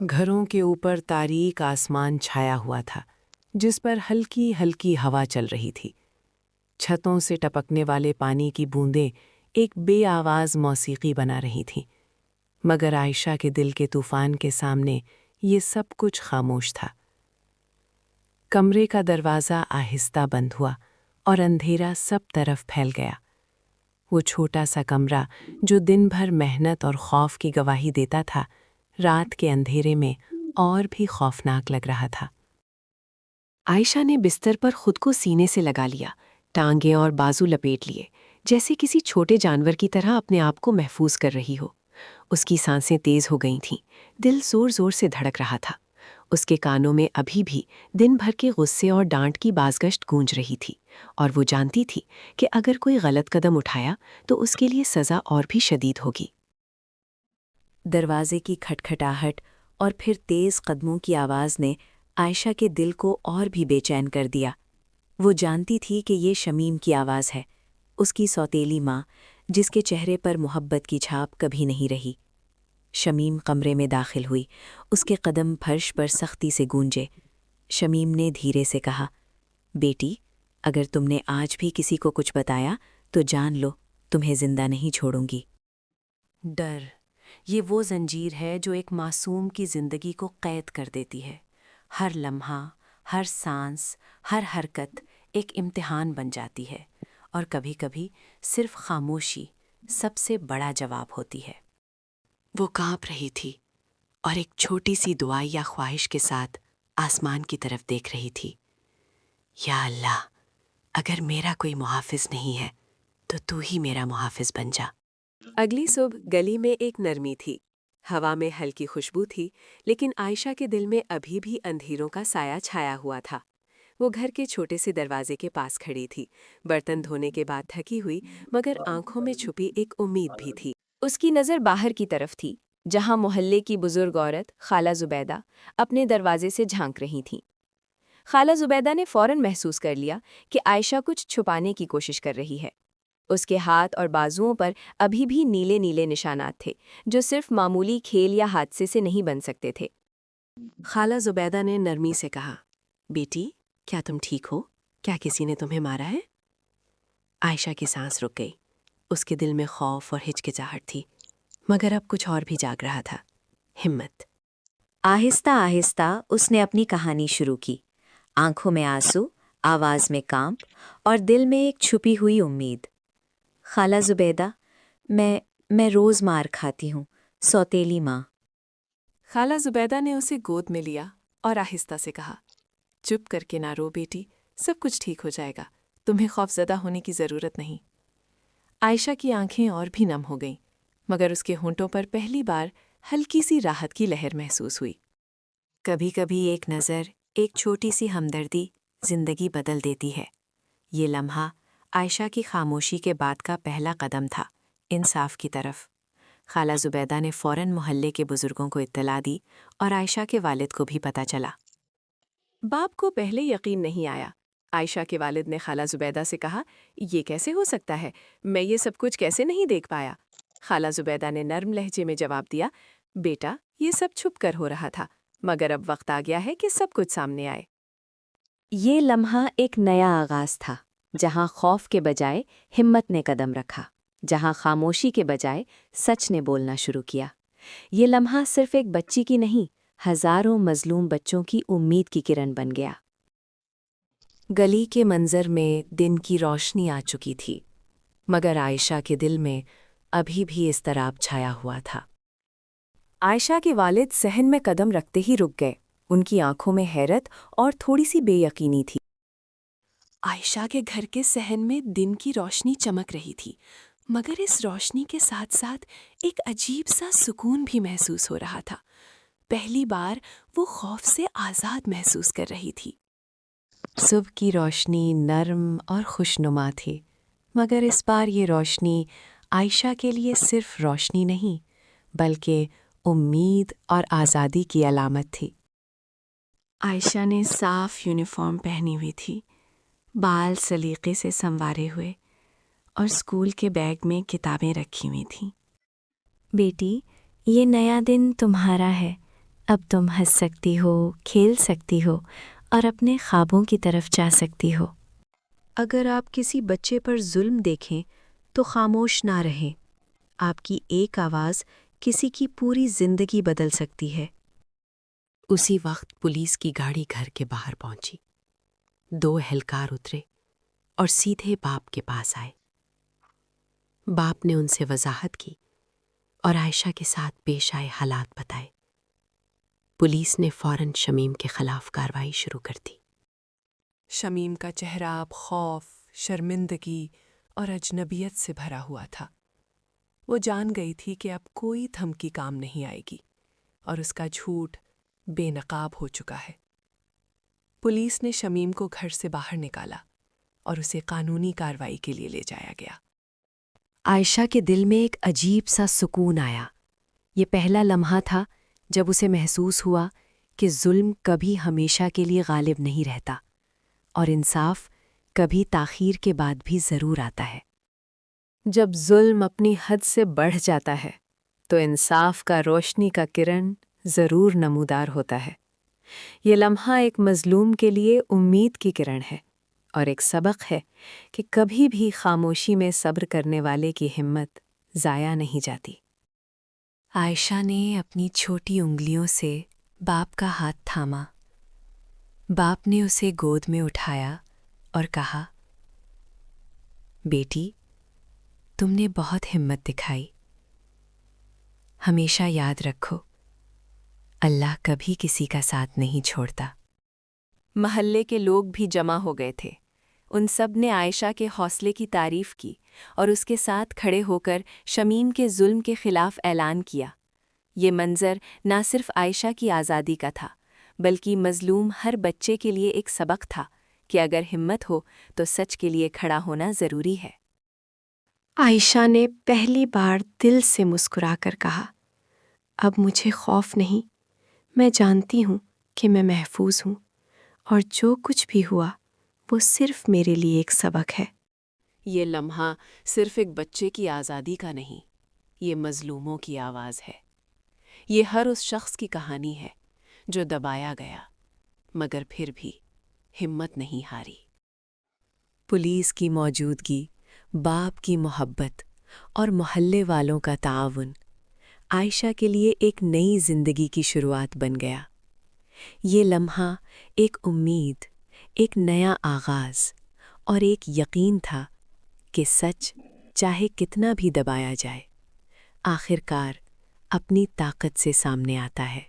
گھروں کے اوپر تاریک آسمان چھایا ہوا تھا جس پر ہلکی ہلکی ہوا چل رہی تھی۔ چھتوں سے ٹپکنے والے پانی کی بوندیں ایک بے آواز موسیقی بنا رہی تھیں، مگر عائشہ کے دل کے طوفان کے سامنے یہ سب کچھ خاموش تھا۔ کمرے کا دروازہ آہستہ بند ہوا اور اندھیرا سب طرف پھیل گیا۔ وہ چھوٹا سا کمرہ جو دن بھر محنت اور خوف کی گواہی دیتا تھا، رات کے اندھیرے میں اور بھی خوفناک لگ رہا تھا۔ عائشہ نے بستر پر خود کو سینے سے لگا لیا، ٹانگیں اور بازو لپیٹ لیے، جیسے کسی چھوٹے جانور کی طرح اپنے آپ کو محفوظ کر رہی ہو۔ اس کی سانسیں تیز ہو گئی تھیں، دل زور زور سے دھڑک رہا تھا۔ اس کے کانوں میں ابھی بھی دن بھر کے غصے اور ڈانٹ کی بازگشت گونج رہی تھی، اور وہ جانتی تھی کہ اگر کوئی غلط قدم اٹھایا تو اس کے لیے سزا اور بھی شدید ہوگی۔ دروازے کی کھٹکھٹاہٹ اور پھر تیز قدموں کی آواز نے عائشہ کے دل کو اور بھی بے چین کر دیا۔ وہ جانتی تھی کہ یہ شمیم کی آواز ہے، اس کی سوتیلی ماں، جس کے چہرے پر محبت کی چھاپ کبھی نہیں رہی۔ شمیم کمرے میں داخل ہوئی، اس کے قدم فرش پر سختی سے گونجے۔ شمیم نے دھیرے سے کہا، بیٹی، اگر تم نے آج بھی کسی کو کچھ بتایا تو جان لو تمہیں زندہ نہیں چھوڑوں گی۔ ڈر، یہ وہ زنجیر ہے جو ایک معصوم کی زندگی کو قید کر دیتی ہے۔ ہر لمحہ، ہر سانس، ہر حرکت ایک امتحان بن جاتی ہے، اور کبھی کبھی صرف خاموشی سب سے بڑا جواب ہوتی ہے۔ وہ کانپ رہی تھی اور ایک چھوٹی سی دعا یا خواہش کے ساتھ آسمان کی طرف دیکھ رہی تھی۔ یا اللہ، اگر میرا کوئی محافظ نہیں ہے تو ہی میرا محافظ بن جا۔ اگلی صبح گلی میں ایک نرمی تھی، ہوا میں ہلکی خوشبو تھی، لیکن عائشہ کے دل میں ابھی بھی اندھیروں کا سایہ چھایا ہوا تھا۔ وہ گھر کے چھوٹے سے دروازے کے پاس کھڑی تھی، برتن دھونے کے بعد تھکی ہوئی، مگر آنکھوں میں چھپی ایک امید بھی تھی۔ اس کی نظر باہر کی طرف تھی، جہاں محلے کی بزرگ عورت خالہ زبیدہ اپنے دروازے سے جھانک رہی تھیں۔ خالہ زبیدہ نے فوراً محسوس کر لیا کہ عائشہ کچھ چھپانے کی کوشش کر رہی ہے۔ اس کے ہاتھ اور بازوؤں پر ابھی بھی نیلے نیلے نشانات تھے، جو صرف معمولی کھیل یا حادثے سے نہیں بن سکتے تھے۔ خالہ زبیدہ نے نرمی سے کہا، بیٹی، کیا تم ٹھیک ہو؟ کیا کسی نے تمہیں مارا ہے؟ عائشہ کی سانس رک گئی۔ اس کے دل میں خوف اور ہچکچاہٹ تھی، مگر اب کچھ اور بھی جاگ رہا تھا، ہمت۔ آہستہ آہستہ اس نے اپنی کہانی شروع کی، آنکھوں میں آنسو، آواز میں کانپ اور دل میں ایک چھپی ہوئی امید۔ خالہ زبیدہ، میں روز مار کھاتی ہوں، سوتیلی ماں۔ خالہ زبیدہ نے اسے گود میں لیا اور آہستہ سے کہا، چپ کر کے نہ رو بیٹی، سب کچھ ٹھیک ہو جائے گا، تمہیں خوفزدہ ہونے کی ضرورت نہیں۔ عائشہ کی آنکھیں اور بھی نم ہو گئیں، مگر اس کے ہونٹوں پر پہلی بار ہلکی سی راحت کی لہر محسوس ہوئی۔ کبھی کبھی ایک نظر، ایک چھوٹی سی ہمدردی زندگی بدل دیتی ہے۔ یہ لمحہ عائشہ کی خاموشی کے بعد کا پہلا قدم تھا، انصاف کی طرف۔ خالہ زبیدہ نے فوراً محلے کے بزرگوں کو اطلاع دی اور عائشہ کے والد کو بھی پتہ چلا۔ باپ کو پہلے یقین نہیں آیا۔ عائشہ کے والد نے خالہ زبیدہ سے کہا، یہ کیسے ہو سکتا ہے؟ میں یہ سب کچھ کیسے نہیں دیکھ پایا؟ خالہ زبیدہ نے نرم لہجے میں جواب دیا، بیٹا، یہ سب چھپ کر ہو رہا تھا، مگر اب وقت آ گیا ہے کہ سب کچھ سامنے آئے۔ یہ لمحہ ایک نیا آغاز تھا، جہاں خوف کے بجائے ہمت نے قدم رکھا، جہاں خاموشی کے بجائے سچ نے بولنا شروع کیا۔ یہ لمحہ صرف ایک بچی کی نہیں، ہزاروں مظلوم بچوں کی امید کی کرن بن گیا۔ گلی کے منظر میں دن کی روشنی آ چکی تھی، مگر عائشہ کے دل میں ابھی بھی اضطراب چھایا ہوا تھا۔ عائشہ کے والد صحن میں قدم رکھتے ہی رک گئے، ان کی آنکھوں میں حیرت اور تھوڑی سی بے یقینی تھی۔ عائشہ کے گھر کے صحن میں دن کی روشنی چمک رہی تھی، مگر اس روشنی کے ساتھ ساتھ ایک عجیب سا سکون بھی محسوس ہو رہا تھا۔ پہلی بار وہ خوف سے آزاد محسوس کر رہی تھی۔ صبح کی روشنی نرم اور خوشنما تھی، مگر اس بار یہ روشنی عائشہ کے لیے صرف روشنی نہیں، بلکہ امید اور آزادی کی علامت تھی۔ عائشہ نے صاف یونیفارم پہنی ہوئی تھی، بال سلیقے سے سنوارے ہوئے، اور اسکول کے بیگ میں کتابیں رکھی ہوئی تھیں۔ بیٹی، یہ نیا دن تمہارا ہے، اب تم ہنس سکتی ہو، کھیل سکتی ہو اور اپنے خوابوں کی طرف جا سکتی ہو۔ اگر آپ کسی بچے پر ظلم دیکھیں تو خاموش نہ رہیں۔ آپ کی ایک آواز کسی کی پوری زندگی بدل سکتی ہے۔ اسی وقت پولیس کی گاڑی گھر کے باہر پہنچی۔ 2 اہلکار اترے اور سیدھے باپ کے پاس آئے۔ باپ نے ان سے وضاحت کی اور عائشہ کے ساتھ پیش آئے حالات بتائے۔ پولیس نے فوراً شمیم کے خلاف کارروائی شروع کر دی۔ شمیم کا چہرہ اب خوف، شرمندگی اور اجنبیت سے بھرا ہوا تھا۔ وہ جان گئی تھی کہ اب کوئی دھمکی کام نہیں آئے گی اور اس کا جھوٹ بے نقاب ہو چکا ہے۔ پولیس نے شمیم کو گھر سے باہر نکالا اور اسے قانونی کارروائی کے لیے لے جایا گیا۔ عائشہ کے دل میں ایک عجیب سا سکون آیا۔ یہ پہلا لمحہ تھا جب اسے محسوس ہوا کہ ظلم کبھی ہمیشہ کے لیے غالب نہیں رہتا اور انصاف کبھی تاخیر کے بعد بھی ضرور آتا ہے۔ جب ظلم اپنی حد سے بڑھ جاتا ہے تو انصاف کا روشنی کا کرن ضرور نمودار ہوتا ہے۔ یہ لمحہ ایک مظلوم کے لیے امید کی کرن ہے اور ایک سبق ہے کہ کبھی بھی خاموشی میں صبر کرنے والے کی ہمت ضائع نہیں جاتی۔ عائشہ نے اپنی چھوٹی انگلیوں سے باپ کا ہاتھ تھاما۔ باپ نے اسے گود میں اٹھایا اور کہا، بیٹی، تم نے بہت ہمت دکھائی۔ ہمیشہ یاد رکھو، اللہ کبھی کسی کا ساتھ نہیں چھوڑتا۔ محلے کے لوگ بھی جمع ہو گئے تھے۔ ان سب نے عائشہ کے حوصلے کی تعریف کی اور اس کے ساتھ کھڑے ہو کر شمیم کے ظلم کے خلاف اعلان کیا۔ یہ منظر نہ صرف عائشہ کی آزادی کا تھا بلکہ مظلوم ہر بچے کے لیے ایک سبق تھا کہ اگر ہمت ہو تو سچ کے لیے کھڑا ہونا ضروری ہے۔ عائشہ نے پہلی بار دل سے مسکرا کر کہا، اب مجھے خوف نہیں، میں جانتی ہوں کہ میں محفوظ ہوں اور جو کچھ بھی ہوا وہ صرف میرے لیے ایک سبق ہے۔ یہ لمحہ صرف ایک بچے کی آزادی کا نہیں، یہ مظلوموں کی آواز ہے۔ یہ ہر اس شخص کی کہانی ہے جو دبایا گیا مگر پھر بھی ہمت نہیں ہاری۔ پولیس کی موجودگی، باپ کی محبت اور محلے والوں کا تعاون عائشہ کے لیے ایک نئی زندگی کی شروعات بن گیا۔ یہ لمحہ ایک امید، ایک نیا آغاز اور ایک یقین تھا کہ سچ چاہے کتنا بھی دبایا جائے، آخر کار اپنی طاقت سے سامنے آتا ہے۔